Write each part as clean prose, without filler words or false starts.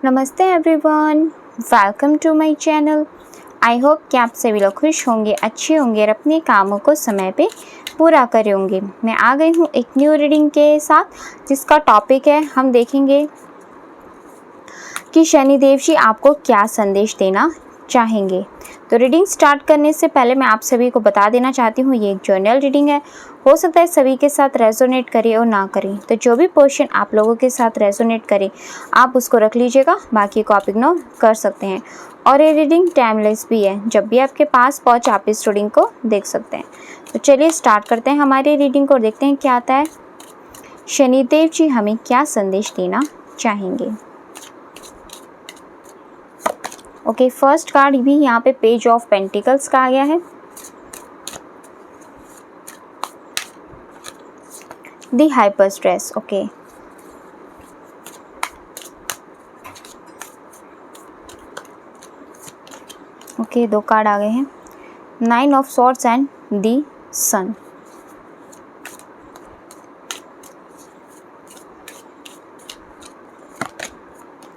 नमस्ते everyone, welcome to my channel. I hope कि आप सभी लोग खुश होंगे, अच्छे होंगे और अपने कामों को समय पे पूरा करे होंगे। मैं आ गई हूँ एक न्यू रीडिंग के साथ जिसका टॉपिक है, हम देखेंगे कि शनिदेव जी आपको क्या संदेश देना चाहेंगे। तो रीडिंग स्टार्ट करने से पहले मैं आप सभी को बता देना चाहती हूँ, ये एक जर्नल रीडिंग है। हो सकता है सभी के साथ रेजोनेट करे और ना करे, तो जो भी पोर्शन आप लोगों के साथ रेजोनेट करे आप उसको रख लीजिएगा, बाकी को आप इग्नोर कर सकते हैं। और ये रीडिंग टाइमलेस भी है, जब भी आपके पास पहुँच आप इस रीडिंग को देख सकते हैं। तो चलिए स्टार्ट करते हैं हमारी रीडिंग को और देखते हैं क्या आता है। शनिदेव जी हमें क्या संदेश देना चाहेंगे। ओके, फर्स्ट कार्ड भी यहाँ पे पेज ऑफ पेंटिकल्स का आ गया है। The hyper stress. Okay, okay, दो कार्ड आ गए हैं, nine of swords and the sun.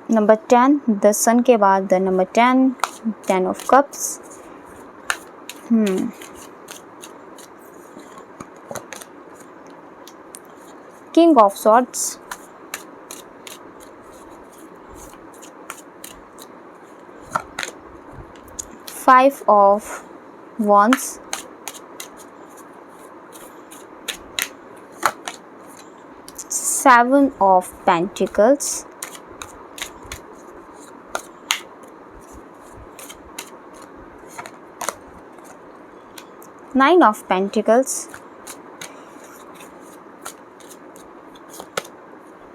Number 10, the sun के बाद the number 10, 10 of cups. King of swords, five of wands, seven of pentacles, nine of pentacles,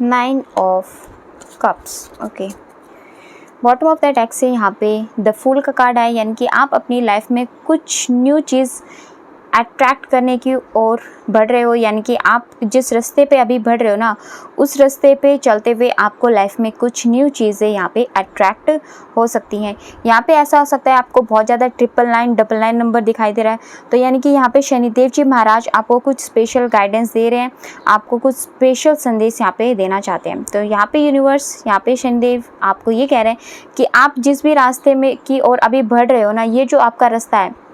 nine of cups। Okay, bottom of the deck से यहाँ पे the fool का card है, यानी कि आप अपनी लाइफ में कुछ न्यू चीज़ अट्रैक्ट करने की ओर बढ़ रहे हो, यानी कि आप जिस रास्ते पे अभी बढ़ रहे हो ना, उस रास्ते पे चलते हुए आपको लाइफ में कुछ न्यू चीज़ें यहाँ पे अट्रैक्ट हो सकती हैं। यहाँ पे ऐसा हो सकता है आपको बहुत ज़्यादा 999 999 नंबर दिखाई दे रहा है, तो यानी कि यहाँ पे शनिदेव जी महाराज आपको कुछ स्पेशल गाइडेंस दे रहे हैं, आपको कुछ स्पेशल संदेश यहाँ पे देना चाहते हैं। तो यहाँ पे यूनिवर्स, यहाँ पे शनिदेव आपको ये कह रहे हैं कि आप जिस भी रास्ते में की ओर अभी बढ़ रहे हो ना, ये जो आपका रास्ता है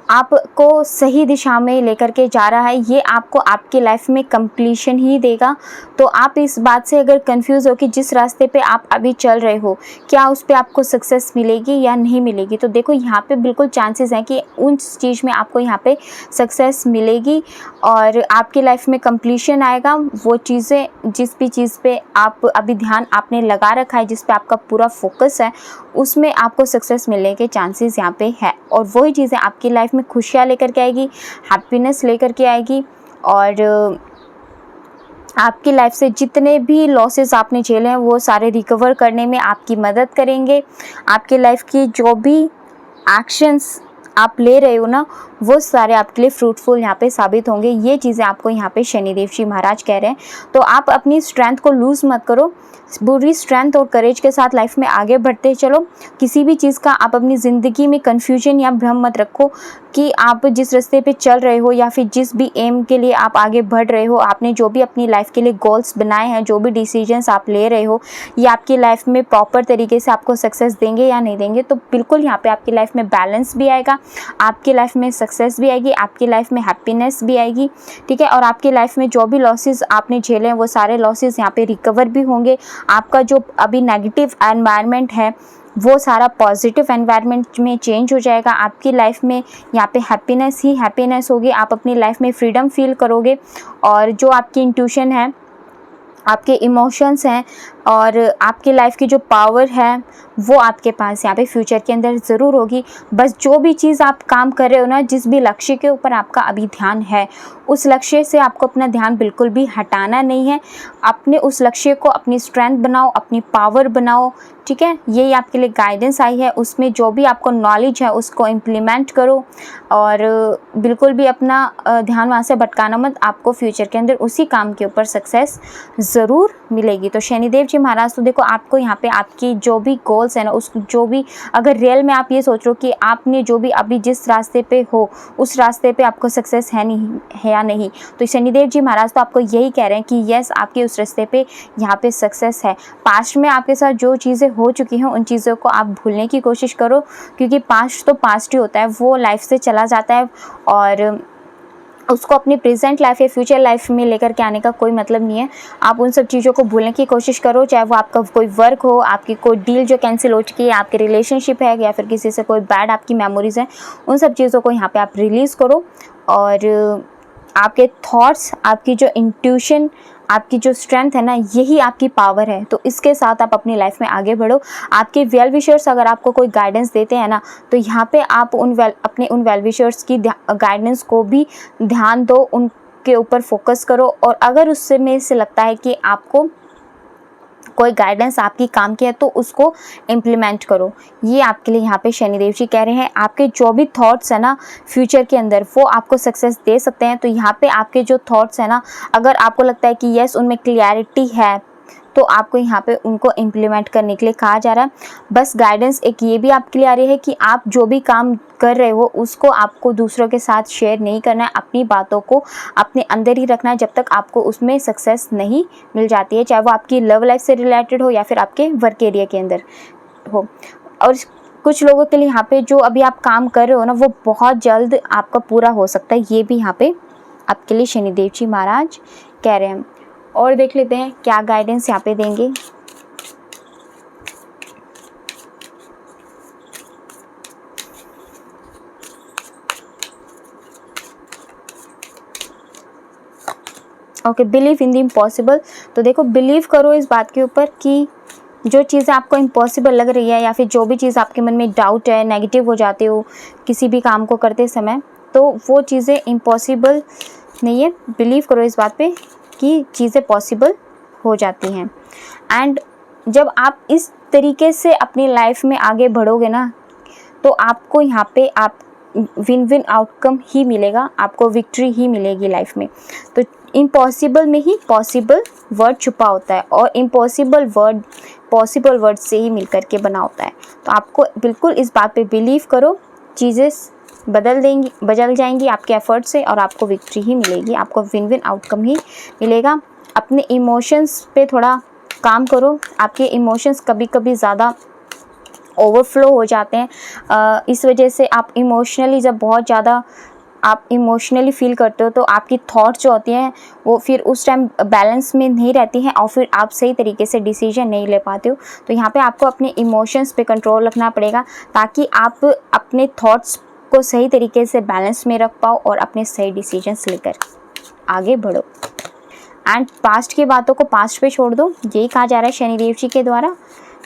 आपको सही दिशा में लेकर के जा रहा है, ये आपको आपकी लाइफ में कंप्लीशन ही देगा। तो आप इस बात से अगर कंफ्यूज हो कि जिस रास्ते पे आप अभी चल रहे हो क्या उस पे आपको सक्सेस मिलेगी या नहीं मिलेगी, तो देखो यहाँ पे बिल्कुल चांसेस हैं कि उन चीज़ में आपको यहाँ पे सक्सेस मिलेगी और आपकी लाइफ में कंप्लीशन आएगा। वो चीज़ें, जिस भी चीज़ पे आप अभी ध्यान आपने लगा रखा है, जिस पे आपका पूरा फोकस है, उसमें आपको सक्सेस मिलने के चांसेस यहाँ पे है। और वही चीज़ें आपकी लाइफ में खुशियाँ लेकर के आएगी, हैप्पीनेस लेकर के आएगी और आपकी लाइफ से जितने भी लॉसेस आपने झेले हैं वो सारे रिकवर करने में आपकी मदद करेंगे। आपकी लाइफ की जो भी एक्शंस आप ले रहे हो ना, वो सारे आपके लिए फ्रूटफुल यहाँ पे साबित होंगे। ये चीज़ें आपको यहाँ पे शनिदेव जी महाराज कह रहे हैं। तो आप अपनी स्ट्रेंथ को लूज़ मत करो, पूरी स्ट्रेंथ और करेज के साथ लाइफ में आगे बढ़ते चलो। किसी भी चीज़ का आप अपनी ज़िंदगी में कन्फ्यूजन या भ्रम मत रखो कि आप जिस रास्ते पे चल रहे हो या फिर जिस भी एम के लिए आप आगे बढ़ रहे हो, आपने जो भी अपनी लाइफ के लिए गोल्स बनाए हैं, जो भी डिसीजंस आप ले रहे हो, ये आपकी लाइफ में प्रॉपर तरीके से आपको सक्सेस देंगे या नहीं देंगे। तो बिल्कुल यहाँ पे आपकी लाइफ में बैलेंस भी आएगा, आपकी लाइफ में सक्सेस भी आएगी, आपकी लाइफ में हैप्पीनेस भी आएगी, ठीक है। और आपकी लाइफ में जो भी लॉसेस आपने झेले हैं वो सारे लॉसेस यहाँ पे रिकवर भी होंगे। आपका जो अभी नेगेटिव एनवायरनमेंट है वो सारा पॉजिटिव एनवायरनमेंट में चेंज हो जाएगा। आपकी लाइफ में यहाँ पे हैप्पीनेस ही हैप्पीनेस होगी, आप अपनी लाइफ में फ्रीडम फील करोगे और जो आपकी इंट्यूशन है, आपके इमोशंस हैं और आपकी लाइफ की जो पावर है वो आपके पास यहाँ पे फ्यूचर के अंदर ज़रूर होगी। बस जो भी चीज़ आप काम कर रहे हो ना, जिस भी लक्ष्य के ऊपर आपका अभी ध्यान है, उस लक्ष्य से आपको अपना ध्यान बिल्कुल भी हटाना नहीं है। अपने उस लक्ष्य को अपनी स्ट्रेंथ बनाओ, अपनी पावर बनाओ, ठीक है। यही आपके लिए गाइडेंस आई है, उसमें जो भी आपको नॉलेज है उसको इम्प्लीमेंट करो और बिल्कुल भी अपना ध्यान वहाँ से भटकाना मत। आपको फ्यूचर के अंदर उसी काम के ऊपर सक्सेस ज़रूर मिलेगी। तो शनिदेव जी महाराज तो देखो आपको यहाँ पे आपकी जो भी गोल्स है ना, उस जो भी अगर रियल में आप ये सोच रहे हो कि आपने जो भी अभी जिस रास्ते पे हो उस रास्ते पे आपको सक्सेस है नहीं है या नहीं, तो शनिदेव जी महाराज तो आपको यही कह रहे हैं कि यस, आपके उस रास्ते पे यहाँ पे सक्सेस है। पास्ट में आपके साथ जो चीज़ें हो चुकी हैं उन चीज़ों को आप भूलने की कोशिश करो, क्योंकि पास्ट तो पास्ट ही होता है, वो लाइफ से चला जाता है और उसको अपनी प्रेजेंट लाइफ या फ्यूचर लाइफ में लेकर के आने का कोई मतलब नहीं है। आप उन सब चीज़ों को भूलने की कोशिश करो, चाहे वो आपका कोई वर्क हो, आपकी कोई डील जो कैंसिल हो चुकी है, आपके रिलेशनशिप है या फिर किसी से कोई बैड आपकी मेमोरीज हैं, उन सब चीज़ों को यहाँ पे आप रिलीज़ करो। और आपके थॉट्स, आपकी जो इंट्यूशन, आपकी जो स्ट्रेंथ है ना, यही आपकी पावर है। तो इसके साथ आप अपनी लाइफ में आगे बढ़ो। आपके वेल विशर्स अगर आपको कोई गाइडेंस देते हैं ना, तो यहाँ पे आप अपने उन वेल विशर्स की गाइडेंस को भी ध्यान दो, उनके ऊपर फोकस करो। और अगर उससे में से लगता है कि आपको कोई गाइडेंस आपकी काम की है तो उसको इम्प्लीमेंट करो। ये आपके लिए यहाँ पे शनिदेव जी कह रहे हैं। आपके जो भी थॉट्स है ना फ्यूचर के अंदर, वो आपको सक्सेस दे सकते हैं। तो यहाँ पे आपके जो थॉट्स है ना, अगर आपको लगता है कि यस उनमें क्लियरिटी है, तो आपको यहाँ पे उनको इम्प्लीमेंट करने के लिए कहा जा रहा है। बस गाइडेंस एक ये भी आपके लिए आ रही है कि आप जो भी काम कर रहे हो उसको आपको दूसरों के साथ शेयर नहीं करना है, अपनी बातों को अपने अंदर ही रखना है जब तक आपको उसमें सक्सेस नहीं मिल जाती है, चाहे वो आपकी लव लाइफ से रिलेटेड हो या फिर आपके वर्क एरिया के अंदर हो। और कुछ लोगों के लिए यहाँ पे जो अभी आप काम कर रहे हो ना, वो बहुत जल्द आपका पूरा हो सकता है। ये भी यहाँ पे आपके लिए शनिदेव जी महाराज कह रहे हैं। और देख लेते हैं क्या गाइडेंस यहाँ पे देंगे। Okay, believe in the impossible. तो देखो, बिलीव करो इस बात के ऊपर कि जो चीज़ें आपको इम्पॉसिबल लग रही है या फिर जो भी चीज़ आपके मन में डाउट है, नेगेटिव हो जाते हो किसी भी काम को करते समय, तो वो चीज़ें इम्पॉसिबल नहीं है। बिलीव करो इस बात पे कि चीज़ें पॉसिबल हो जाती हैं। एंड जब आप इस तरीके से अपनी लाइफ में आगे बढ़ोगे ना, तो आपको यहाँ पे आप विन विन आउटकम ही मिलेगा, आपको विक्ट्री ही मिलेगी लाइफ में। तो इम्पॉसिबल में ही पॉसिबल वर्ड छुपा होता है और इम्पॉसिबल वर्ड पॉसिबल वर्ड से ही मिलकर के बना होता है। तो आपको बिल्कुल इस बात पे बिलीव करो, चीज़ें बदल जाएंगी आपके एफर्ट से और आपको विक्ट्री ही मिलेगी, आपको विन विन आउटकम ही मिलेगा। अपने इमोशंस पे थोड़ा काम करो। आपके इमोशंस कभी कभी ज़्यादा ओवरफ्लो हो जाते हैं, इस वजह से आप इमोशनली जब बहुत ज़्यादा आप इमोशनली फील करते हो तो आपकी थॉट्स जो होती हैं वो फिर उस टाइम बैलेंस में नहीं रहती हैं और फिर आप सही तरीके से डिसीजन नहीं ले पाते हो। तो यहाँ पे आपको अपने इमोशंस पे कंट्रोल रखना पड़ेगा ताकि आप अपने थॉट्स को सही तरीके से बैलेंस में रख पाओ और अपने सही डिसीजंस लेकर आगे बढ़ो। एंड पास्ट की बातों को पास्ट पे छोड़ दो, यही कहा जा रहा है शनिदेव जी के द्वारा।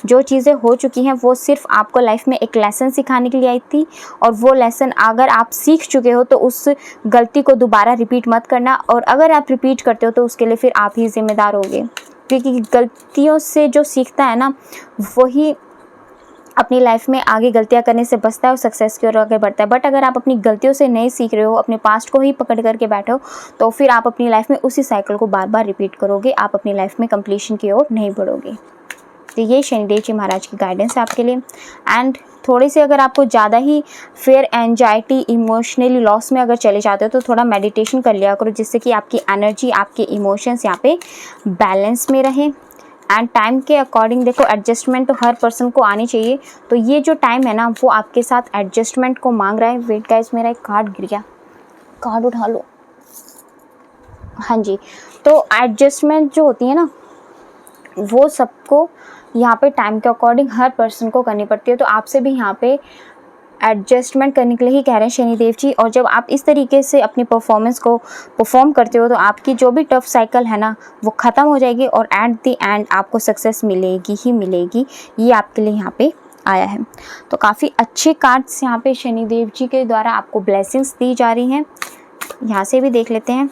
जो चीज़ें हो चुकी हैं वो सिर्फ आपको लाइफ में एक लेसन सिखाने के लिए आई थी, और वो लेसन अगर आप सीख चुके हो तो उस गलती को दोबारा रिपीट मत करना, और अगर आप रिपीट करते हो तो उसके लिए फिर आप ही जिम्मेदार होगे, क्योंकि गलतियों से जो सीखता है ना वही अपनी लाइफ में आगे गलतियां करने से बचता है और सक्सेस की ओर आगे बढ़ता है। बट अगर आप अपनी गलतियों से नहीं सीख रहे हो, अपने पास्ट को ही पकड़ करके बैठे हो, तो फिर आप अपनी लाइफ में उसी साइकिल को बार बार रिपीट करोगे, आप अपनी लाइफ में कंप्लीशन की ओर नहीं बढ़ोगे। तो ये शनिदेव जी महाराज की गाइडेंस है आपके लिए। एंड थोड़ी सी अगर आपको ज़्यादा ही फियर, एंजाइटी, इमोशनली लॉस में अगर चले जाते हो तो थोड़ा मेडिटेशन कर लिया करो, जिससे कि आपकी एनर्जी, आपके इमोशंस यहाँ पे बैलेंस में रहे। एंड टाइम के अकॉर्डिंग देखो, एडजस्टमेंट तो हर पर्सन को आनी चाहिए। तो ये जो टाइम है ना वो आपके साथ एडजस्टमेंट को मांग रहा है। वेट गाइस, मेरा एक कार्ड गिर गया, कार्ड उठा लो। हाँ जी, तो एडजस्टमेंट जो होती है ना वो सबको यहाँ पे टाइम के अकॉर्डिंग हर पर्सन को करनी पड़ती है। तो आपसे भी यहाँ पे एडजस्टमेंट करने के लिए ही कह रहे हैं शनिदेव जी। और जब आप इस तरीके से अपनी परफॉर्मेंस को परफॉर्म करते हो तो आपकी जो भी टफ साइकिल है ना वो ख़त्म हो जाएगी और एट द एंड आपको सक्सेस मिलेगी ही मिलेगी। ये आपके लिए यहाँ पे आया है। तो काफ़ी अच्छे कार्ड्स यहाँ पे शनिदेव जी के द्वारा आपको ब्लेसिंग्स दी जा रही हैं। यहाँ से भी देख लेते हैं।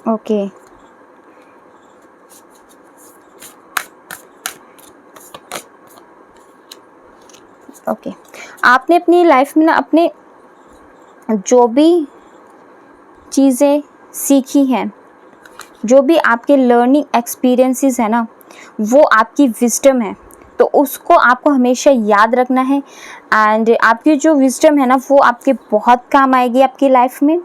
ओके, ओके, आपने अपनी लाइफ में ना अपने जो भी चीज़ें सीखी हैं, जो भी आपके लर्निंग एक्सपीरियंसेस है ना, वो आपकी विजडम है, तो उसको आपको हमेशा याद रखना है। एंड आपकी जो विजडम है ना, वो आपके बहुत काम आएगी आपकी लाइफ में।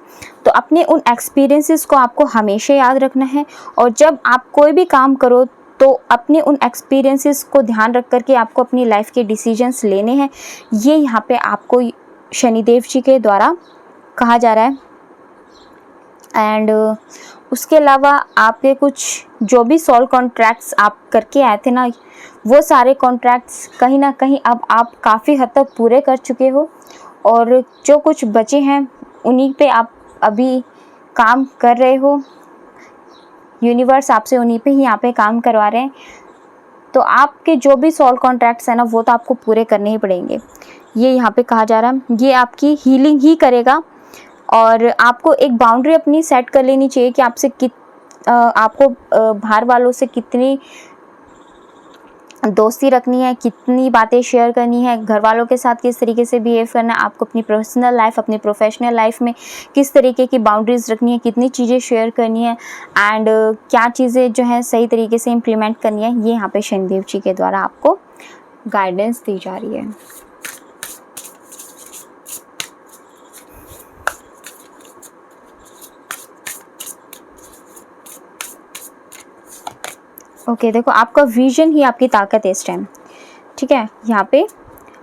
तो अपने उन एक्सपीरियंसेस को आपको हमेशा याद रखना है, और जब आप कोई भी काम करो तो अपने उन एक्सपीरियंसेस को ध्यान रख कर के आपको अपनी लाइफ के डिसीजंस लेने हैं। ये यहाँ पे आपको शनिदेव जी के द्वारा कहा जा रहा है। एंड उसके अलावा आपके कुछ जो भी सोल कॉन्ट्रैक्ट्स आप करके आए थे ना, वो सारे कॉन्ट्रैक्ट्स कहीं ना कहीं अब आप काफ़ी हद तक पूरे कर चुके हो, और जो कुछ बचे हैं उन्हीं पे आप अभी काम कर रहे हो। यूनिवर्स आपसे उन्हीं पे ही यहाँ पे काम करवा रहे हैं। तो आपके जो भी सोल कॉन्ट्रैक्ट्स हैं ना, वो तो आपको पूरे करने ही पड़ेंगे। ये यहाँ पे कहा जा रहा है, ये आपकी हीलिंग ही करेगा। और आपको एक बाउंड्री अपनी सेट कर लेनी चाहिए कि आपको बाहर वालों से कितनी दोस्ती रखनी है, कितनी बातें शेयर करनी है, घर वालों के साथ किस तरीके से बिहेव करना है, आपको अपनी पर्सनल लाइफ, अपनी प्रोफेशनल लाइफ में किस तरीके की बाउंड्रीज रखनी है, कितनी चीज़ें शेयर करनी है, एंड क्या चीज़ें जो है सही तरीके से इम्प्लीमेंट करनी है। ये यहाँ पे शनिदेव जी के द्वारा आपको गाइडेंस दी जा रही है। ओके, देखो आपका विजन ही आपकी ताकत है इस टाइम, ठीक है। यहाँ पे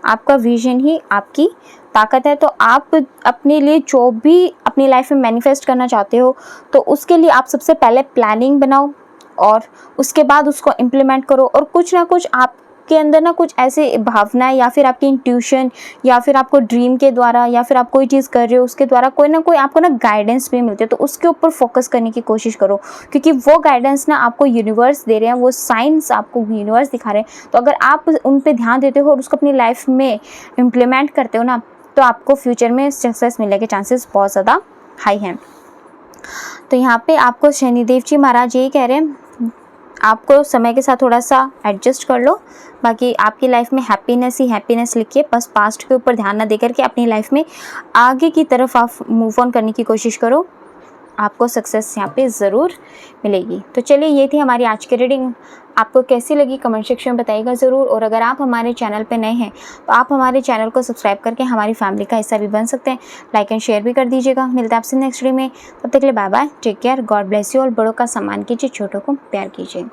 आपका विजन ही आपकी ताकत है। तो आप अपने लिए जो भी अपनी लाइफ में मैनिफेस्ट करना चाहते हो, तो उसके लिए आप सबसे पहले प्लानिंग बनाओ, और उसके बाद उसको इम्प्लीमेंट करो। और कुछ ना कुछ आपके अंदर ना कुछ ऐसे भावनाएं, या फिर आपकी इंट्यूशन, या फिर आपको ड्रीम के द्वारा, या फिर आप कोई चीज़ कर रहे हो उसके द्वारा कोई ना कोई आपको ना गाइडेंस भी मिलती है। तो उसके ऊपर फोकस करने की कोशिश करो, क्योंकि वो गाइडेंस ना आपको यूनिवर्स दे रहे हैं, वो साइंस आपको यूनिवर्स दिखा रहे हैं। तो अगर आप उन पर ध्यान देते हो और उसको अपनी लाइफ में इम्प्लीमेंट करते हो ना, तो आपको फ्यूचर में सक्सेस मिलने के चांसेस बहुत ज़्यादा हाई हैं। तो यहाँ पे आपको शनिदेव जी महाराज यही कह रहे हैं, आपको समय के साथ थोड़ा सा एडजस्ट कर लो। बाकी आपकी लाइफ में हैप्पीनेस ही हैप्पीनेस लिखिए, बस पास्ट के ऊपर ध्यान ना देकर के अपनी लाइफ में आगे की तरफ आप मूव ऑन करने की कोशिश करो, आपको सक्सेस यहाँ पे ज़रूर मिलेगी। तो चलिए, ये थी हमारी आज की रीडिंग। आपको कैसी लगी कमेंट सेक्शन में बताइएगा ज़रूर। और अगर आप हमारे चैनल पे नए हैं तो आप हमारे चैनल को सब्सक्राइब करके हमारी फैमिली का हिस्सा भी बन सकते हैं। लाइक एंड शेयर भी कर दीजिएगा। मिलते हैं आपसे नेक्स्ट वीडियो में, तब तक के लिए bye bye, take care, God bless you. और बड़ों का सम्मान कीजिए, छोटों को प्यार कीजिए।